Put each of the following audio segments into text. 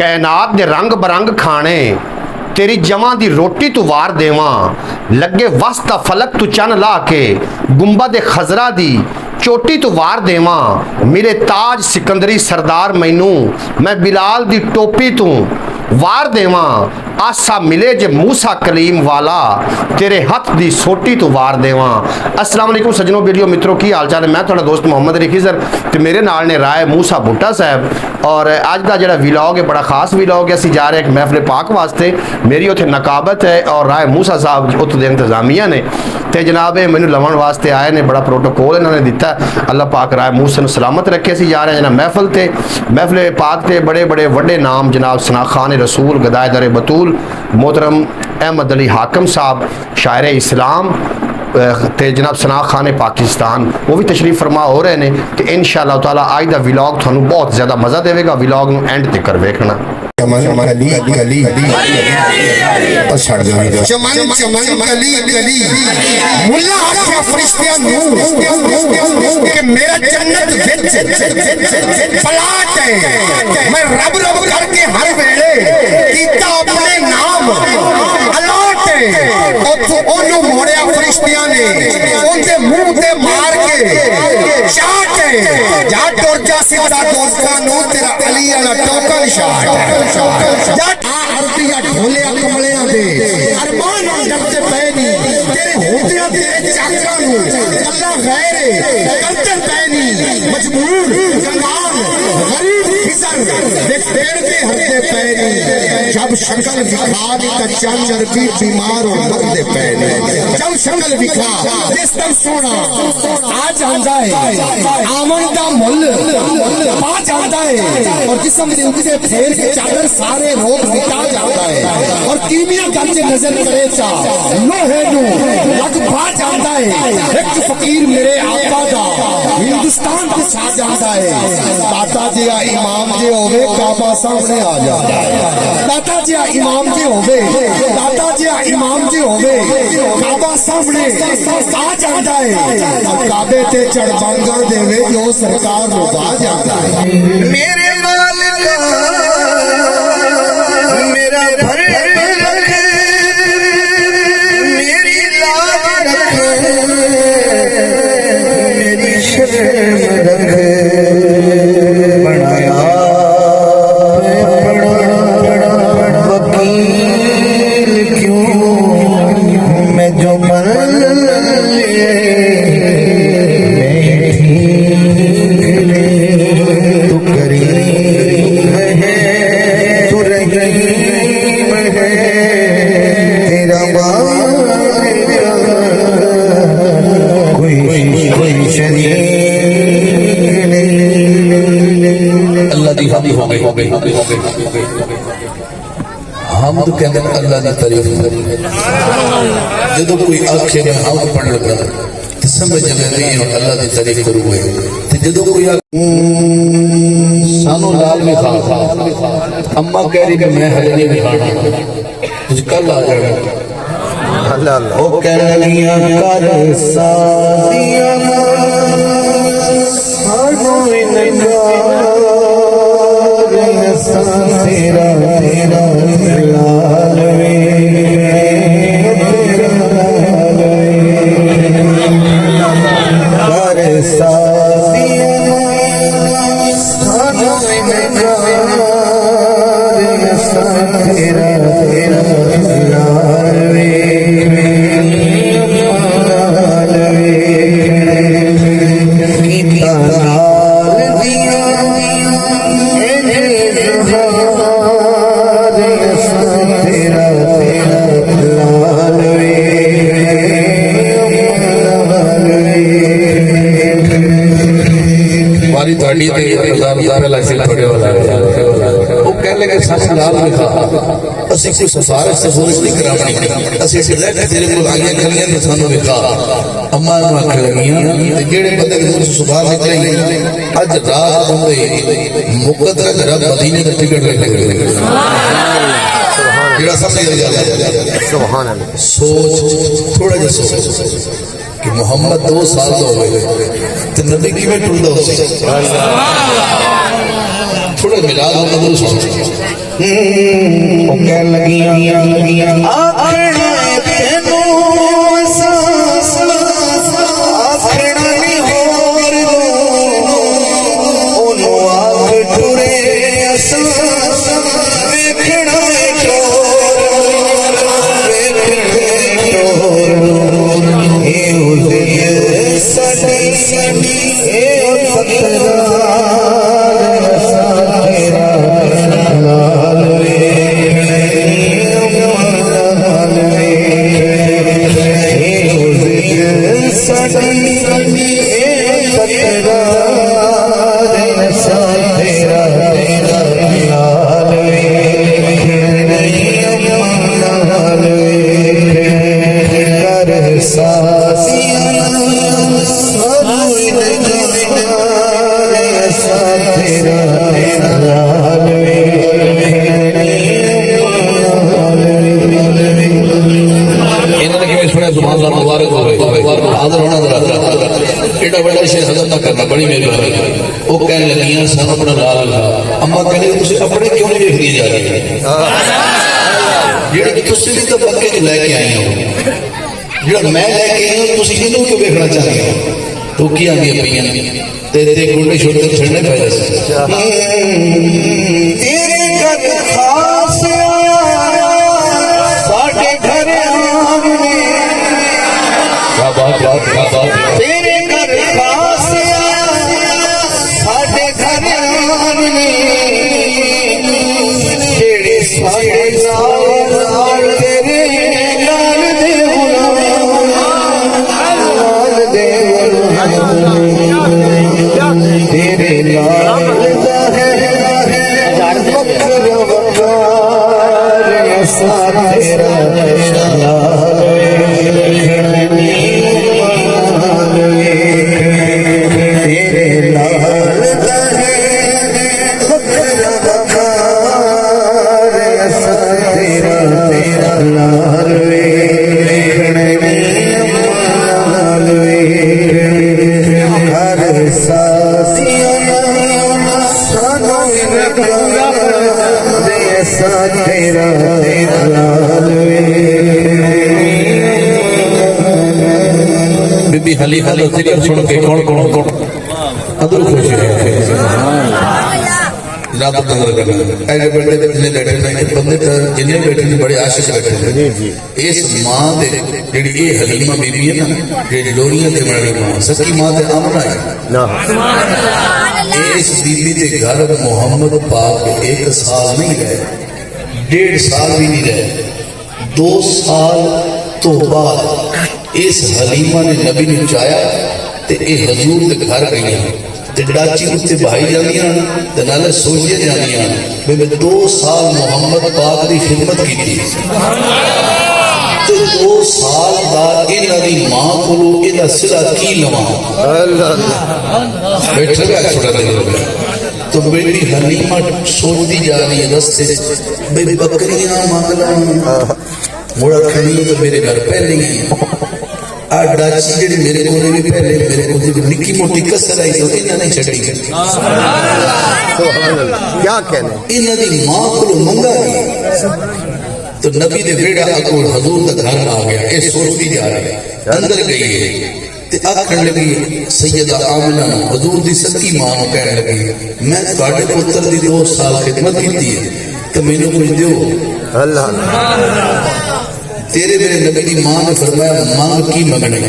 कैनात दे रंग बरंग खाने तेरी जमां दी रोटी तू वार देवां लगे वस्ता फलक तू चन ला के गुंबा दे खजरा दी चोटी तू वार देवां मेरे ताज सिकंदरी सरदार मैनू मैं बिलाल दी टोपी तू वार देवां आसा मिले जे मूसा कलीम वाला तेरे हथ दी सोटी तू वार देवां। अस्सलाम वालेकुम सज्जनों वीडियो मित्रों की हाल चाल है। मैं थोड़ा दोस्त मोहम्मद अली खिजर ते मेरे नाल ने राय मूसा भुट्टा साहब और अज का जो विलॉग है बड़ा खास विलॉग है। असीं जा रहे हैं महफिल पाक वास्ते, मेरी उत्थे नकाबत है और राय मूसा साहब उत्थे दे इंतजामिया ने ते जनाब मैनू लवन वास्ते आए ने, बड़ा प्रोटोकॉल इन्होंने दिता। अल्लाह पाक राय मूसा सलामत रखे। असीं जा रहे हैं जनाब महफिल पाक ते बड़े बड़े वड्डे नाम जनाब सना खान रसूल गदाए दर बतूल मोहतरम अहमद अली हाकम साहब शायर इस्लाम ते जनाब सना खान पाकिस्तान वो भी तशरीफ फरमा हो रहे हैं। तो इंशाअल्लाह ताला आज का विलॉग थानू बहुत ज़्यादा मज़ा देगा। विलॉग नू एंड तक वेखना। चमन कली कली और छड़ दो चमन चमन कली कली मुल्ला आख्या फरिश्तियां नू कि मेरा जन्नत विच पलाट है। मैं रब रब करके हर वेले कीता अपने नाम अलाट है। ओथों ओनू मोड़िया फरिश्तियां ने उनके मुंह ते मार के चाट है। जा टुर जा सीधा दोस्तां नू तेरा अली वाला टोकन शाट जट अरबिया ढोलिया कमलिया दे अरमान डरते पे नहीं तेरे होतिया तेरे चाचा नु अल्लाह गैर करते पे नहीं मजबूर कंगाल गरीब खिजर देख पेड़ के हरते पे नहीं। जब शक्ल दिखा दी का चंद अरबी बीमार और मरते पे नहीं। जब शक्ल दिखा जिस तक सोना आ जाता है आमन दा मुल पा जाता है और जिस्म दे उते फेर के चादर सारे रोग मिटा जाता है और कीमिया गंज नजर करे चा लोहे नु लग पा जाता है। एक फकीर मेरे आका दा हिंदुस्तान को छा जाता है। दाता जी इमाम जी होवे काबा सामने आ जाता है। दाता जी इमाम जी होवे दाता जी इमाम जी होवे काबा सामने आ जाता है और काबे ते चढ़बांगा देवे जो सरकार रुबा जाता है। मेरे मेरा भर रख मेरी लाज रख मेरी शर्म रख बनाया वकील क्यों मैं जो मर हम तो कहते हैं अल्लाह की तारीफ जो कोई आखे मैं हम पढ़ लगा तो समझ नहीं और अल्लाह की तारीफ करूँ जो कोई सानू लाल में खा अम्मा कह रही कि मैं हले नहीं खाना कल आ जाएगा ओ कहनिया कर सादिया सानू तेरा तेरा लाल कर सादिया तेरा तेरा लाल सिफारिश सफूरिश नहीं करावनी असि तेरे को आगे खलियां ने सानू विखा अम्मा नु आख लगियां ते जेड़े बंदे को सुभान निकले अज रात होंदे मुकद्दर जरा मदीने दा टिकट ले जेड़ा सब सुभान अल्लाह सोच थोड़ा जा सोच कि मोहम्मद 2 साल हो गए ते नबी किवें टुरदा हो थोड़े मिलाद होता तो सुन कह लगियां आखना तेनू आखना नहीं होर ओनू आख टुरे वेखना बड़ी मेहरबानी वो कहने लगियां सन अपना लाल ला अम्मा कहने अपने क्यों नहीं देखनी जा रही जेड़ा तुम भी तो पक्के च लैके आई हो जो मैं लैके आई हूं तुम इन्हों क्यों देखना चाहते हो तो की आंदियां पईयां तेरे गुंडे छोड़ते छड़ने पे तेरे घर खास साडे घर आमने क्या बात तेरे घर खास साडे घर आमने जेड़े साडे नाल तेरे नाल दे तेरे नाल दा है वक्र वकार ऐसा तेरा बीबी हली हली सुन के कौन अदर खुश है रब कदर करना ऐसे बंदे जिन्हें बैठे ने बंदे जिन्हें बैठे ने बड़े आशिक बैठे ने इस मां दे जेडी ये हलीमा बीबी है ना जेडी लोरियां दे वाली मां सच्ची मां ते आमना है ना इस बीबी के घर मोहम्मद पाक 1 साल नहीं रहे 1.5 साल भी नहीं रहे 2 साल तो बाद इस हलीमा ने नबी ने चाया ते ए हजूर के घर गई ते डाची उत्ते भाई जानियां ते नाले सोचिए जानियां मैं 2 साल मोहम्मद पाक की खिदमत की थी ते 2 साल बाद इन्हां दी मां कोलों इहदा सिला की लवां बैठ गया थोड़ा देर तो बेटी हलीमा सोचती जा रही है रस्ते भाई बकरियां मांग ला मुड़ा खड़ी तो मेरे घर पहले ही डाची जी मेरे को भी पहले मेरे को निक्की मोटी कसर आई तो इन्हें नहीं छड़ी क्या कहने इन्हां दी मां को मंगा गई तो नबी दे बेड़ा अगों हजूर दा घर आ गया ये सोचती जा रही है अंदर गई है ते आखण लगी सैयदा आमिना हजूर दी सच्ची मां को कहने लगी मैं ਤੁਹਾਡੇ पुत्र दी 2 साल खिदमत की है तो मैनू कुछ दियो अल्लाह तेरे मेरे नबी की मां ने फरमाया मांग की मंगने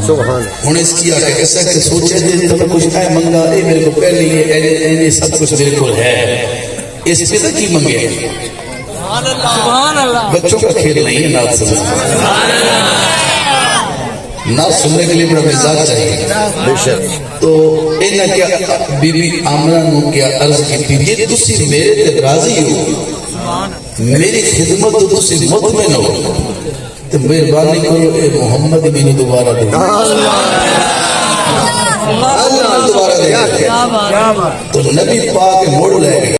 सुभान हुन इसकी आके कैसा कि सोचे जे तो कुछ है मंगा ये मेरे को पहले ही ये सब कुछ मेरे को है इस पे की मंगे सुभान अल्लाह बच्चों का खेल नहीं है नात सुनना नात सुनने के लिए बड़ा मिजाज चाहिए बेशक तो इन्हें क्या बीबी आमना ने क्या अर्ज की थी ये तुसी मेरे ते राजी हो मेरी खिदमत तो तुसी मुतमिन हो तो मेहरबानी करो ए मोहम्मद मैंने दोबारा दे दोबारा दे तो नबी पाक मोड़ ले